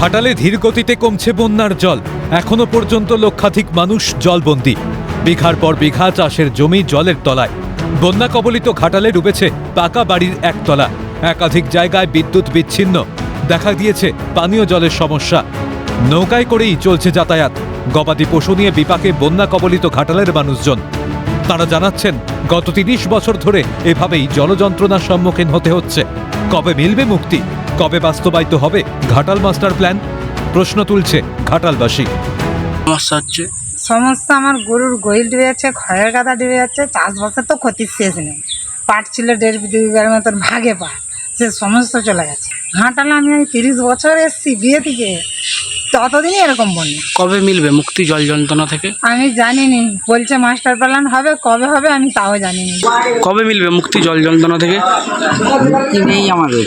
ঘাটালে ধীর গতিতে কমছে বন্যার জল। এখনো পর্যন্ত লক্ষাধিক মানুষ জলবন্দী। বিঘার পর বিঘা চাষের জমি জলের তলায়। বন্যা কবলিত ঘাটালে ডুবেছে পাকা বাড়ির একতলা। একাধিক জায়গায় বিদ্যুৎ বিচ্ছিন্ন। দেখা দিয়েছে পানীয় জলের সমস্যা। নৌকায় করেই চলছে যাতায়াত। গবাদি পশু নিয়ে বিপাকে বন্যা কবলিত ঘাটালের মানুষজন। তারা জানাচ্ছেন, গত ৩০ বছর ধরে এভাবেই জলযন্ত্রণার সম্মুখীন হতে হচ্ছে। কবে মিলবে মুক্তি? কবে বাস্তবায়িত হবে ঘাটাল মাস্টার প্ল্যান? প্রশ্ন তুলছে ঘাটালবাসী। সমস্যা আমার গরুর গইল ডুবে যাচ্ছে, খড়ের গাদা ডুবে যাচ্ছে। চাষবাসের তো ক্ষতির শেষ নেই। পাট ছিল 1.5 বিঘার মতন, ভাগে পাট, সে সমস্ত চলে গেছে। ঘাটালে আমি 30 বছর এসেছি বিয়ে থেকে, ততদিনই এরকম বন্যা। কবে মিলবে মুক্তি জল যন্ত্রণা থেকে? আমি জানিনি, বলছে মাস্টার প্ল্যান হবে, কবে হবে আমি তাও জানিনি। কবে মিলবে মুক্তি জল যন্ত্রণা থেকে? মুক্তি নেই আমাদের।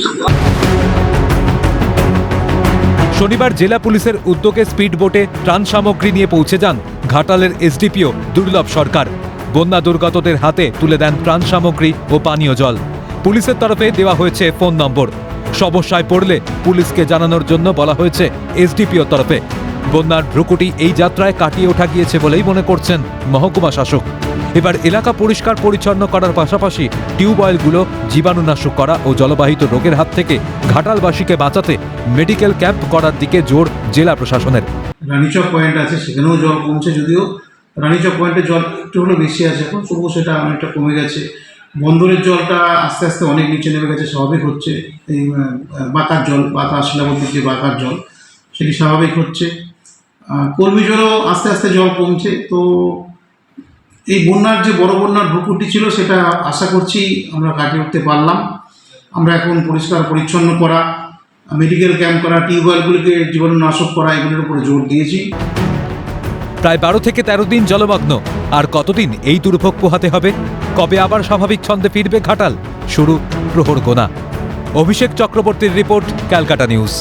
শনিবার জেলা পুলিশের উদ্যোগে স্পিড বোটে ত্রাণ সামগ্রী নিয়ে পৌঁছে যান ঘাটালের এসডিপিও দুর্লভ সরকার। বন্যা দুর্গতদের হাতে তুলে দেন ত্রাণ সামগ্রী ও পানীয় জল। পুলিশের তরফে দেওয়া হয়েছে ফোন নম্বর। সমস্যায় পড়লে পুলিশকে জানানোর জন্য বলা হয়েছে এসডিপিও তরফে। বন্যার ভ্রুকুটি এই যাত্রায় কাটিয়ে ওঠা গিয়েছে বলেই মনে করছেন মহকুমা শাসক। এবার এলাকা পরিষ্কার পরিচ্ছন্ন করার পাশাপাশি টিউবওয়েলগুলো জীবাণুনাশক করা ও জলবাহিত রোগের হাত থেকে ঘাটালবাসীকে বাঁচাতে মেডিকেল ক্যাম্প করার দিকে জোর জেলা প্রশাসনের। রানীচক পয়েন্ট আছে, সেখানেও জল কমছে, যদিও রানীচক পয়েন্টে জল একটু হলেও বেশি আছে এখন, তবুও সেটা অনেকটা কমে গেছে। বন্দরের জলটা আস্তে আস্তে অনেক নিচে নেমে গেছে, স্বাভাবিক হচ্ছে। এই বাঁকার জল, বাঁকা শিলাবতীর যে বাঁকার জল, সেটি স্বাভাবিক হচ্ছে। কর্মী জলও আস্তে আস্তে জল কমছে। তো এই বন্যার যে বড় বন্যার ভ্রুকুটি ছিল, সেটা আশা করছি আমরা কাটিয়ে উঠতে পারলাম। আমরা এখন পরিষ্কার পরিচ্ছন্ন করা, মেডিকেল ক্যাম্প করা, টিউবওয়েলগুলিকে জীবাণুনাশক করা, এগুলোর উপরে জোর দিয়েছি। প্রায় 12 থেকে 13 দিন জলমগ্ন। আর কতদিন এই দুর্ভোগ পোহাতে হবে? কবে আবার স্বাভাবিক ছন্দে ফিরবে ঘাটাল? শুরু প্রহর গোনা। অভিষেক চক্রবর্তীর রিপোর্ট, ক্যালকাটা নিউজ।